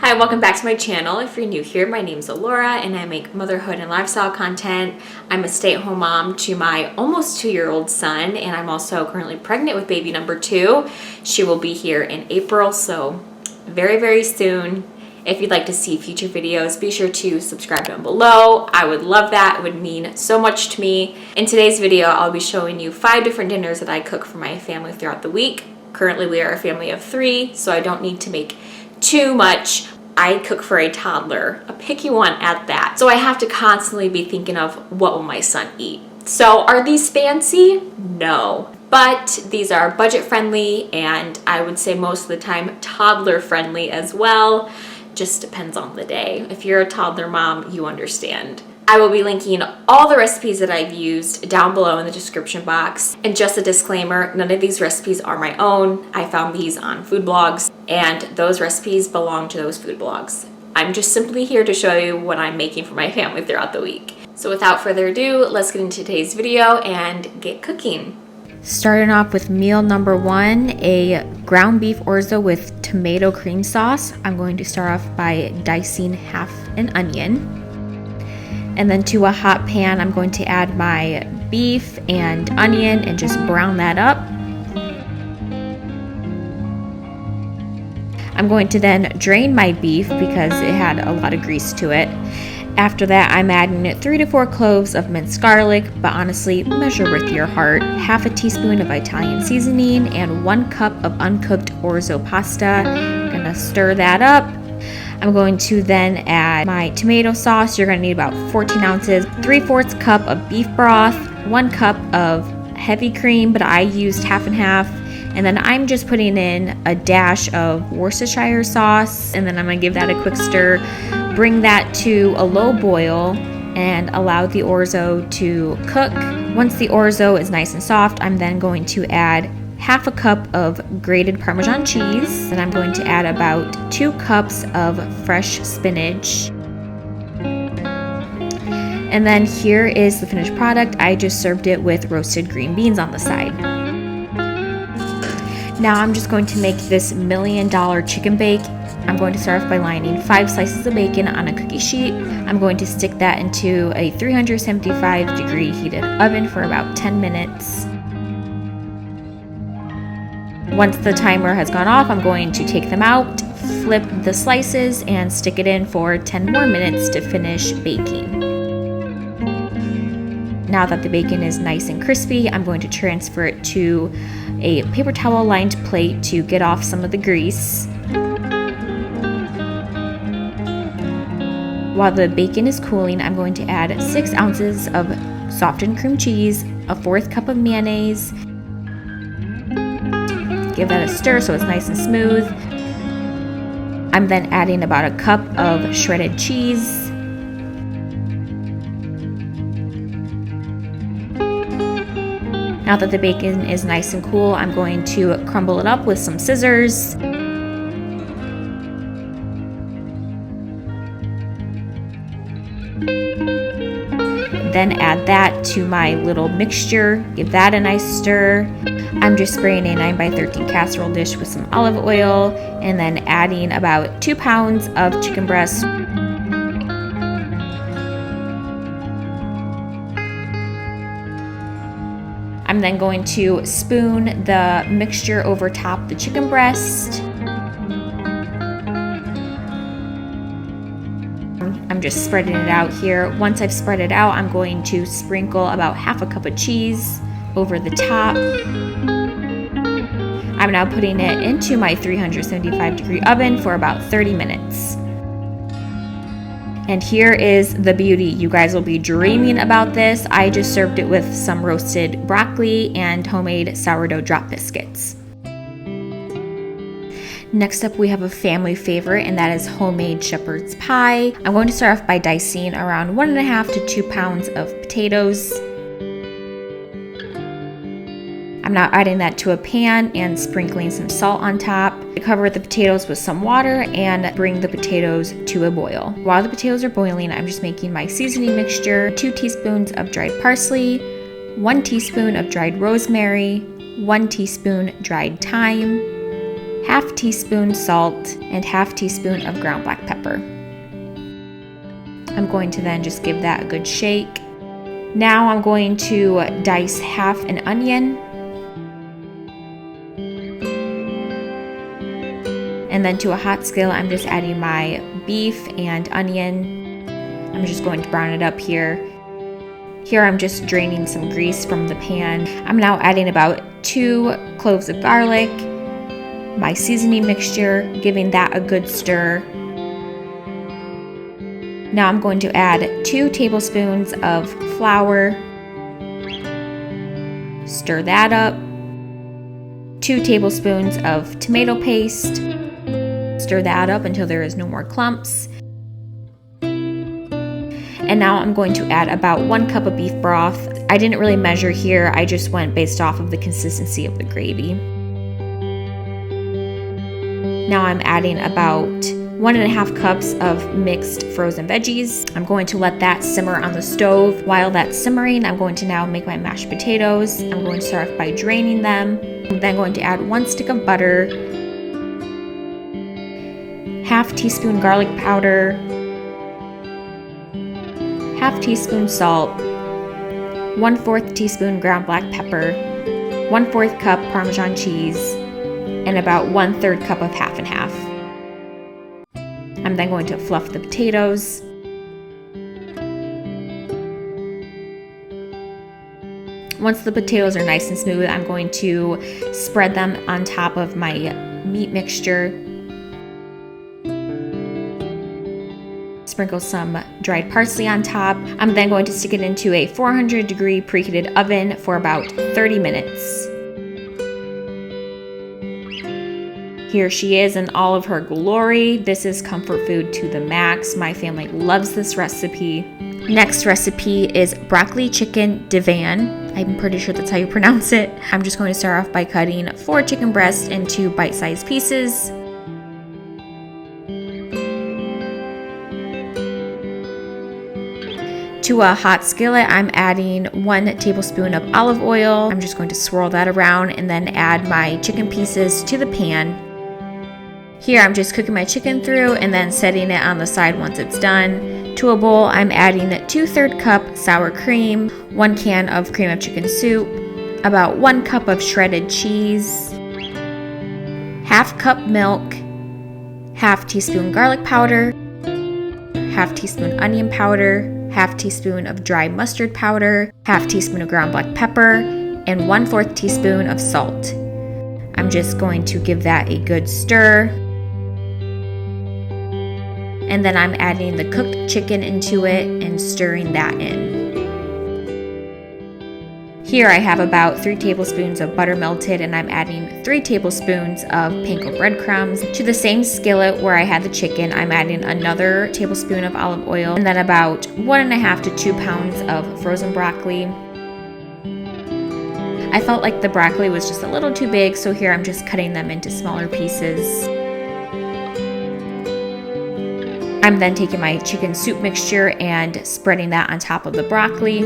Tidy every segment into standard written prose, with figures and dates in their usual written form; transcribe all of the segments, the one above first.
Hi, welcome back to my channel. If you're new here, my name's Alora and I make motherhood and lifestyle content. I'm a stay-at-home mom to my almost 2-year-old son, and I'm also currently pregnant with baby number 2. She will be here in April, so very, very soon. If you'd like to see future videos, be sure to subscribe down below. I would love that. It would mean so much to me. In today's video, I'll be showing you 5 different dinners that I cook for my family throughout the week. Currently, we are a family of 3, so I don't need to make too much. I cook for a toddler, a picky one at that. So I have to constantly be thinking of what will my son eat. So are these fancy? No. But these are budget friendly and I would say most of the time toddler friendly as well. Just depends on the day. If you're a toddler mom, you understand. I will be linking all the recipes that I've used down below in the description box. And just a disclaimer, none of these recipes are my own. I found these on food blogs and those recipes belong to those food blogs. I'm just simply here to show you what I'm making for my family throughout the week. So without further ado, let's get into today's video and get cooking. Starting off with meal number 1, a ground beef orzo with tomato cream sauce. I'm going to start off by dicing half an onion. And then to a hot pan, I'm going to add my beef and onion and just brown that up. I'm going to then drain my beef because it had a lot of grease to it. After that, I'm adding 3 to 4 cloves of minced garlic, but honestly, measure with your heart. Half a teaspoon of Italian seasoning and 1 cup of uncooked orzo pasta. I'm gonna stir that up. I'm going to then add my tomato sauce. You're going to need about 14 ounces, 3/4 cup of beef broth, 1 cup of heavy cream, but I used half and half. And then I'm just putting in a dash of Worcestershire sauce, and then I'm going to give that a quick stir. Bring that to a low boil and allow the orzo to cook. Once the orzo is nice and soft, I'm then going to add half a cup of grated Parmesan cheese, and I'm going to add about 2 cups of fresh spinach. And then here is the finished product. I just served it with roasted green beans on the side. Now I'm just going to make this $1 million chicken bake. I'm going to start off by lining 5 slices of bacon on a cookie sheet. I'm going to stick that into a 375 degree heated oven for about 10 minutes. Once the timer has gone off, I'm going to take them out, flip the slices, and stick it in for 10 more minutes to finish baking. Now that the bacon is nice and crispy, I'm going to transfer it to a paper towel lined plate to get off some of the grease. While the bacon is cooling, I'm going to add 6 ounces of softened cream cheese, a 1/4 cup of mayonnaise. Give that a stir so it's nice and smooth. I'm then adding about a cup of shredded cheese. Now that the bacon is nice and cool, I'm going to crumble it up with some scissors. Then add that to my little mixture. Give that a nice stir. I'm just spraying a 9x13 casserole dish with some olive oil and then adding about 2 pounds of chicken breast. I'm then going to spoon the mixture over top the chicken breast. I'm just spreading it out here. Once I've spread it out, I'm going to sprinkle about half a cup of cheese over the top. I'm now putting it into my 375 degree oven for about 30 minutes. And here is the beauty. You guys will be dreaming about this. I just served it with some roasted broccoli and homemade sourdough drop biscuits. Next up, we have a family favorite, and that is homemade shepherd's pie. I'm going to start off by dicing around 1.5 to 2 pounds of potatoes. I'm now adding that to a pan and sprinkling some salt on top. I cover the potatoes with some water and bring the potatoes to a boil. While the potatoes are boiling, I'm just making my seasoning mixture: 2 teaspoons of dried parsley, 1 teaspoon of dried rosemary, 1 teaspoon dried thyme, half teaspoon salt, and half teaspoon of ground black pepper. I'm going to then just give that a good shake. Now I'm going to dice half an onion. And then to a hot skillet, I'm just adding my beef and onion. I'm just going to brown it up here. Here I'm just draining some grease from the pan. I'm now adding about 2 cloves of garlic, my seasoning mixture, giving that a good stir. Now I'm going to add 2 tablespoons of flour, stir that up, 2 tablespoons of tomato paste, stir that up until there is no more clumps. And now I'm going to add about 1 cup of beef broth. I didn't really measure here, I just went based off of the consistency of the gravy. Now I'm adding about 1.5 cups of mixed frozen veggies. I'm going to let that simmer on the stove. While that's simmering, I'm going to now make my mashed potatoes. I'm going to start off by draining them. I'm then going to add 1 stick of butter, half teaspoon garlic powder, half teaspoon salt, 1/4 teaspoon ground black pepper, 1/4 cup Parmesan cheese, and about 1/3 cup of half and half. I'm then going to fluff the potatoes. Once the potatoes are nice and smooth, I'm going to spread them on top of my meat mixture. Sprinkle some dried parsley on top. I'm then going to stick it into a 400-degree preheated oven for about 30 minutes. Here she is in all of her glory. This is comfort food to the max. My family loves this recipe. Next recipe is broccoli chicken divan. I'm pretty sure that's how you pronounce it. I'm just going to start off by cutting 4 chicken breasts into bite-sized pieces. To a hot skillet, I'm adding 1 tablespoon of olive oil. I'm just going to swirl that around and then add my chicken pieces to the pan. Here I'm just cooking my chicken through and then setting it on the side once it's done. To a bowl, I'm adding 2/3 cup sour cream, 1 can of cream of chicken soup, about 1 cup of shredded cheese, half cup milk, half teaspoon garlic powder, half teaspoon onion powder, half teaspoon of dry mustard powder, half teaspoon of ground black pepper, and 1/4 teaspoon of salt. I'm just going to give that a good stir. And then I'm adding the cooked chicken into it and stirring that in. Here I have about 3 tablespoons of butter melted, and I'm adding 3 tablespoons of panko breadcrumbs. To the same skillet where I had the chicken, I'm adding another tablespoon of olive oil, and then about 1.5 to 2 pounds of frozen broccoli. I felt like the broccoli was just a little too big, so here I'm just cutting them into smaller pieces. I'm then taking my chicken soup mixture and spreading that on top of the broccoli.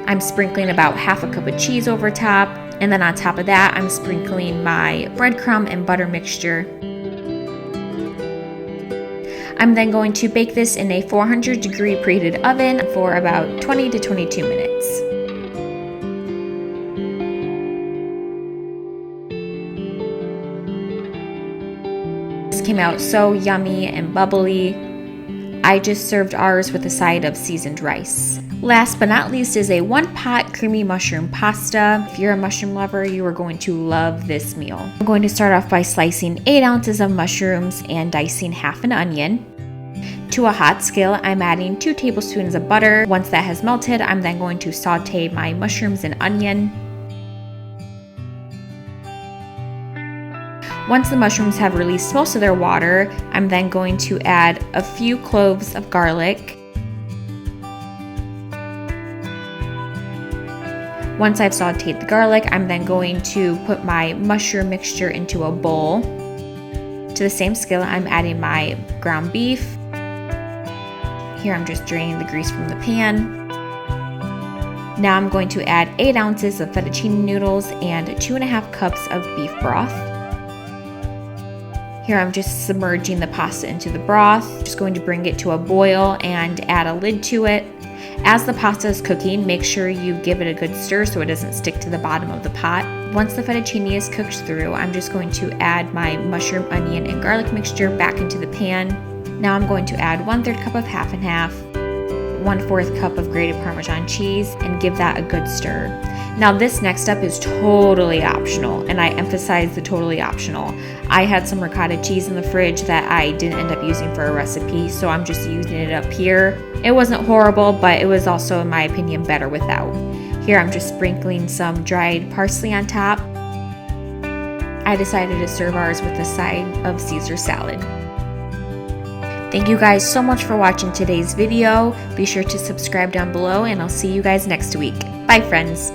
I'm sprinkling about half a cup of cheese over top, and then on top of that, I'm sprinkling my breadcrumb and butter mixture. I'm then going to bake this in a 400-degree preheated oven for about 20 to 22 minutes. This came out so yummy and bubbly. I just served ours with a side of seasoned rice. Last but not least is a 1-pot creamy mushroom pasta. If you're a mushroom lover, you are going to love this meal. I'm going to start off by slicing 8 ounces of mushrooms and dicing half an onion. To a hot skillet, I'm adding 2 tablespoons of butter. Once that has melted, I'm then going to saute my mushrooms and onion. Once the mushrooms have released most of their water, I'm then going to add a few cloves of garlic. Once I've sauteed the garlic, I'm then going to put my mushroom mixture into a bowl. To the same skillet, I'm adding my ground beef. Here I'm just draining the grease from the pan. Now I'm going to add 8 ounces of fettuccine noodles and 2.5 cups of beef broth. Here I'm just submerging the pasta into the broth, just going to bring it to a boil and add a lid to it. As the pasta is cooking, make sure you give it a good stir so it doesn't stick to the bottom of the pot. Once the fettuccine is cooked through, I'm just going to add my mushroom, onion, and garlic mixture back into the pan. Now I'm going to add 1/3 cup of half and half, 1/4 cup of grated Parmesan cheese, and give that a good stir. Now this next step is totally optional, and I emphasize the totally optional. I had some ricotta cheese in the fridge that I didn't end up using for a recipe, so I'm just using it up here. It wasn't horrible, but it was also, in my opinion, better without. Here I'm just sprinkling some dried parsley on top. I decided to serve ours with a side of Caesar salad. Thank you guys so much for watching today's video. Be sure to subscribe down below, and I'll see you guys next week. Bye, friends.